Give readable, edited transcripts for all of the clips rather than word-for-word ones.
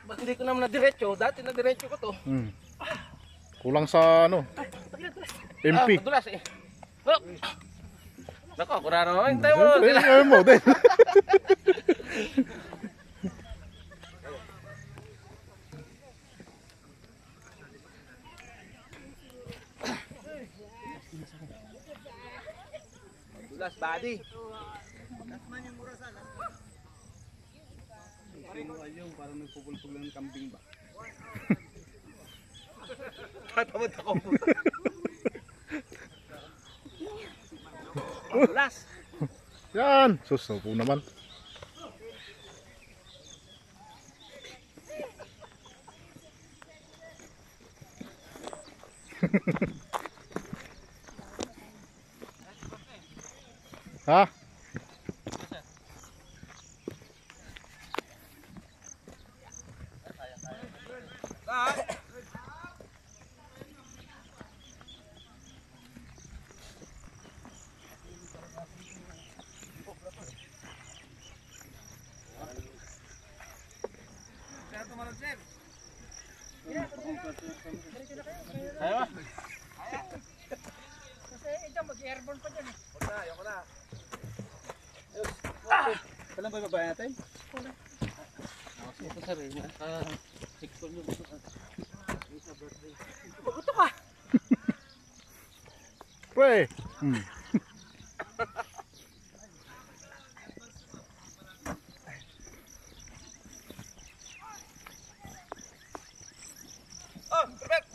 Ba't hindi ko naman na diretso? Dati na diretso ko to. Kulang sa ano? MP. Madulas eh. Oh. Nako, kuraro. Hintay mo. Ayaw mo din. Madulas, buddy. Sinual yung parang nagpupulpul ng kambing ba? Tatamad ako. Madulas. Yan. Sus, po naman. Ha? Ayaw. Kasi ito mag-airborne pa dyan eh. Huwag na, ayoko na. Kailan ba babae natin? Ito sir, naka-6 yung gusto ka. Sa birthday. Paguto ka! Pre. Oh, perfect!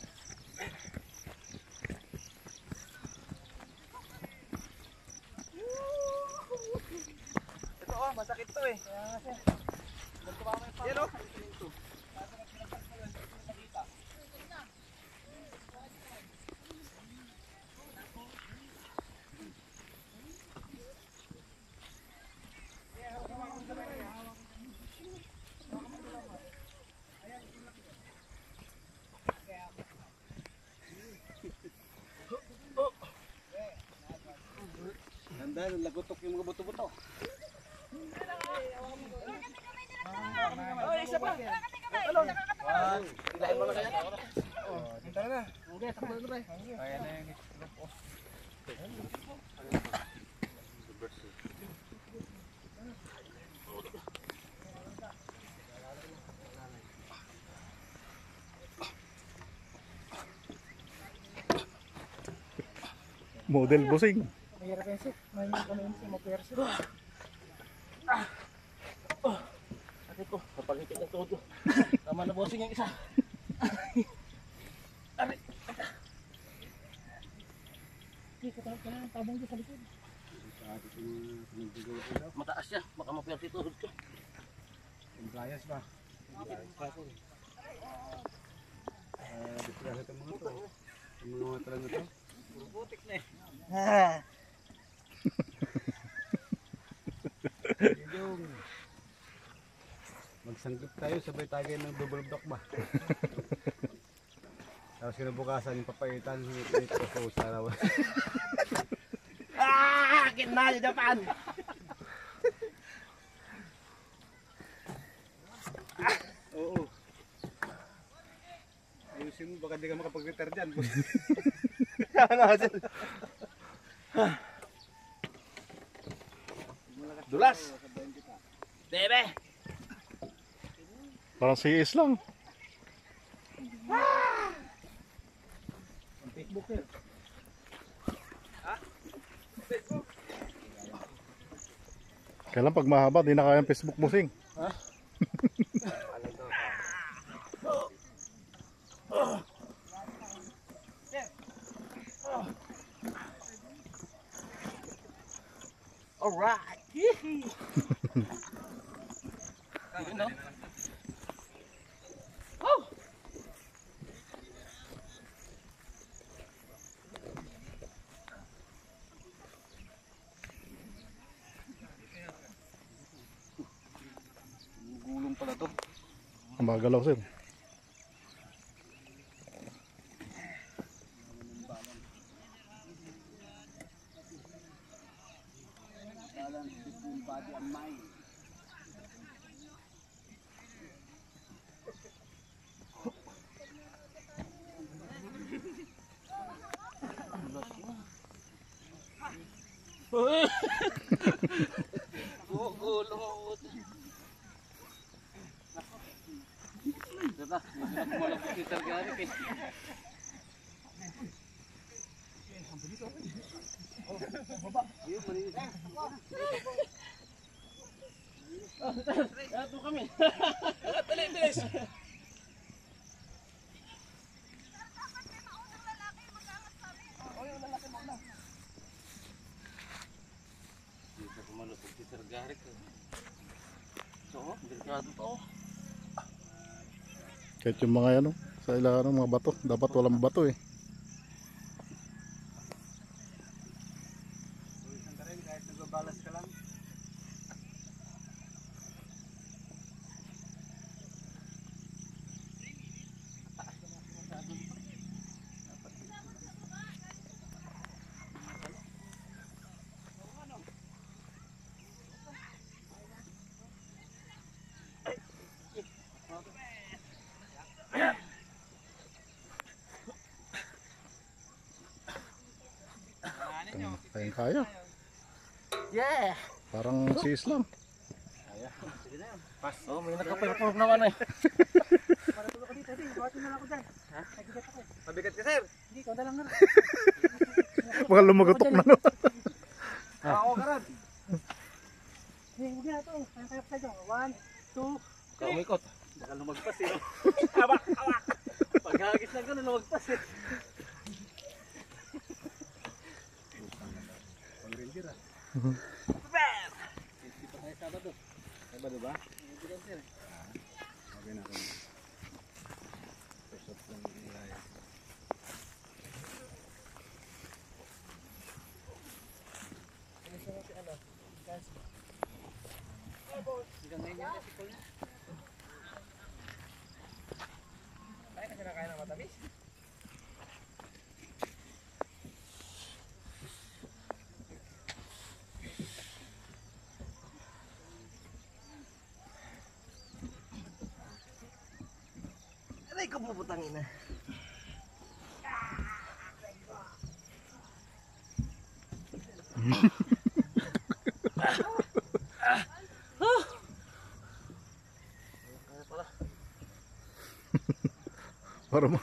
Ito oh, masakit to eh. Yan oh. Handa, lagotok yung mga buto-buto. Oh, isa pa. Talon. Ilahin mo na kaya. Tara na. Okay, takbo na tayo. Kaya na yung itlog po. Model bossing. Mahirap yan sir. Mahirap kami yung mag-perso. Sakit ko, kapagipit ng todo. Tama na bossing yung isa. Aray. Hindi ka tabang dyan sa likod. Mataas siya, baka maperte tuhod ko. Compliance ba? Dito itong mga to. Yung mga talang na to. Puro butik na eh. Yung magsanggip tayo, sabay tayo ng double block ba? Tapos kinabukasan yung papaitan ito po sa araw. Kina di depan. Oo. Ayusin mo, baka di ka makapag-retire dyan. Dulas. Bebe. Parang CS lang. Facebook eh. Kailan pag mahaba, di na kayang Facebook bossing. Ha? Alright. No? Oh. Gulong pala to. Ang magalaw sir. Balance between body and mind. Gulong ako. Diba? Malapit si Targarik eh. Ito kami. Dali, bilis. Dito kumalapit si Targarik. So, delikado to. Kahit yung mga ano, sa ilahan ng mga bato, dapat walang bato eh. Tulisan ka rin kahit nagbabalas ka lang. Kayang kaya. Yeah! Parang si Islam. Oh, may nagkapirpurp naman eh. Maratulo ka dito, hindi. Bawatin mo lang ako dyan. Nagigat ako eh. Mabigat ka, sir. Hindi, ikaw na lang nga. Baka lumagotok na no. Ako ka rin. Hindi, huwag na ito. Kaya pa sa'yo. 1, 2, Kaumikot. Baka lumagpas eh. Hawak, hawak. Paghagis na gano'n, lumagpas eh. Pang-ranger ah. Hindi pa tayo Sabado. Sabado ba? Hindi ka sir. Okay na kami. First up lang nilaya. Hanggang ngayon yan si Paul. Kaya kasi nakain ng matamis. Aray ko puputangin na. Para mo.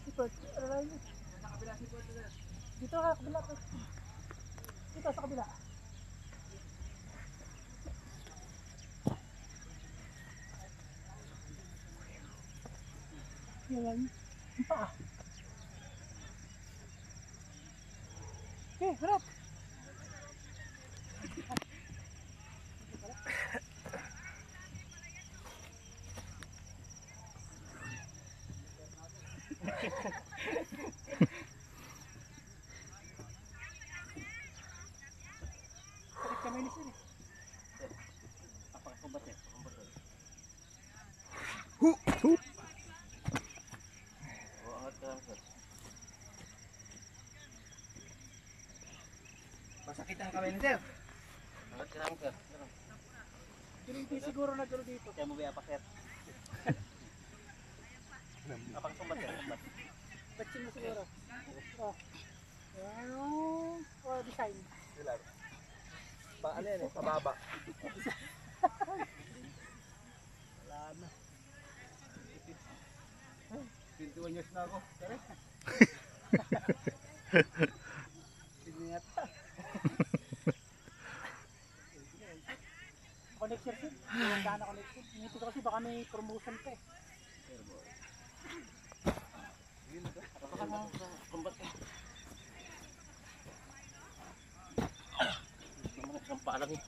Sipot. Aray. Dito ka, kabila. Dito sa kabila. Yan. Ang paa. Okay, harap. Sakit kamay ni sir eh. Apakakumbat eh. Pakumbat eh. Hu! Oo, angat ka lang sir. Masakit ang kamay ni sir. Angat ka lang sir. Hindi siguro na gano'n dito. Kaya mo ba apak sir? Apakakumbat sir. Kumbat. Batsin mo siguro. Oh. Ano? Oh, design. Ano yan eh, pababa. Wala na. 21 years na ako. Pinyata. Connection sir. Handa na connection. Hinito ko kasi baka may promotion pa eh. Kumbat eh. Naman ang paalang eh.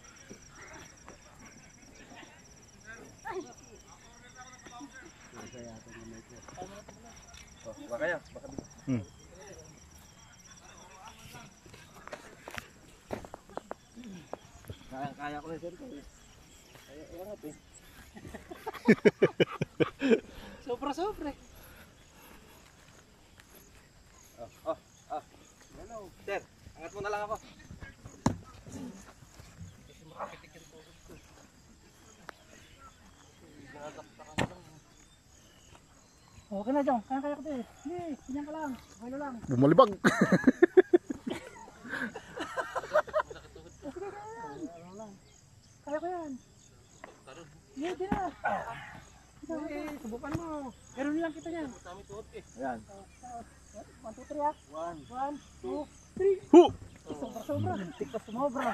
Oh, baka kaya, baka Kaya ko na sir. Kaya angat eh. Sobra-sobra. Sir, angat mo na lang ako. Kasi makapitik yung tubig ko. Okay na, Jong. Kaya ko din. Hindi, ganyan ka lang. Okay na lang. Bumalibag. Kaya ko yan. Hindi na. Subukan mo. Meron lang kita niyan. Ayan. 1, 2, 3 ah. 1, 2, 3. Hu! Sobra-sobra. Muntik pa sumobra.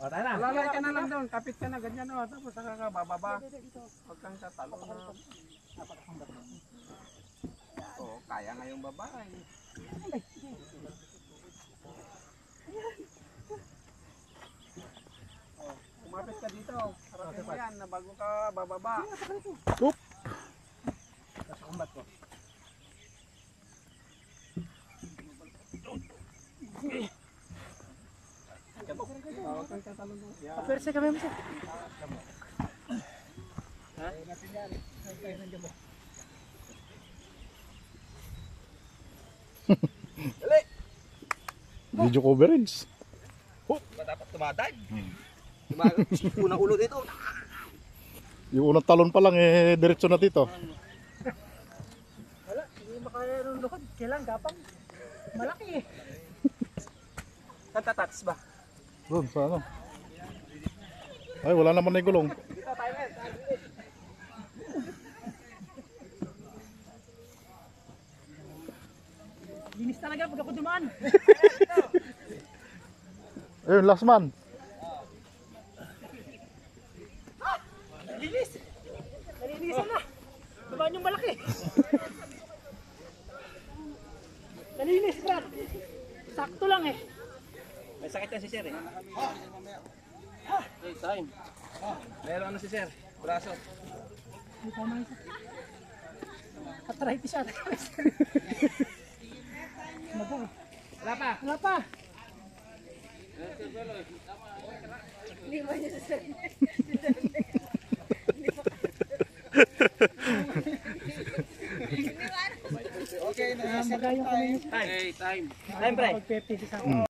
O, tayo na. Lalay ka na lang doon. Kapit ka na ganyan o. Tapos saka ka bababa. Huwag kang tatalo na. Oo, kaya nga yung babae. Kumapit ka dito. Harapin mo yan na bago ka bababa. Oop! Sa kumbat ko. Huwag kang tatalo na. Yan. Perse kami mo siya. Video coverage. Ba dapat tumadive? Unang ulo dito. Yung unang talon pa lang eh, diretso na dito. Wala, hindi makaya nung lukad. Kailan, gapang. Malaki eh. Saan tatats ba? Doon, sa ano? Ay, wala naman na yung gulong. Dito tayo men. Linis talaga pag ako dumaan. Ayun, last man. Linis. Nalinisan na. Dumaan yung malaki. Nalinis, Brad. Sakto lang eh. May sakit na si Sir eh. Hey, time. Meron ano si Sir? Braso. Hindi tama isa. Arthritis siya. Nabu. Wala pa. Wala pa. Okay na. Magayong kami. Time. Time. Time, pre. Pag-50 sa